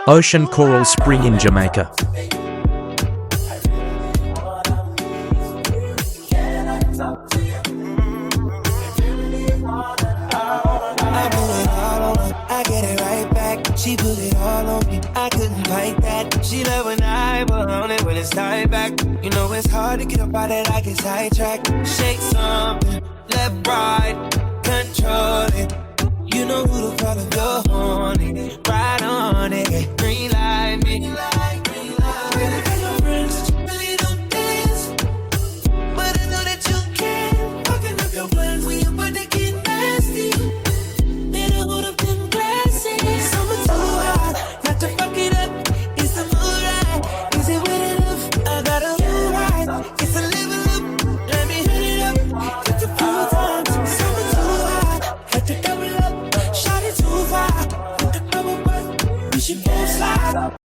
Ocean coral spring in Jamaica. I get it right back. She put it all on me. I couldn't fight that. She love when I put on it when it's tied back. You know it's hard to get up out it. I get sidetracked. Shake something, left, right, control it. You know who to call if you're on it. Ride on it, green light me. Green light. Really got no friends, really don't dance. But I know that you can. Fucking up your plans when you're about to get nasty. Better hold up them glasses. Summer too hot, not to fuck it up. Is the mood right? Is it wet enough? I gotta move right. It's a level up. Let me hit it up. It's a few times. Summer too hot, had to double up. Shot it too far. With the bubble butt, we should both slide.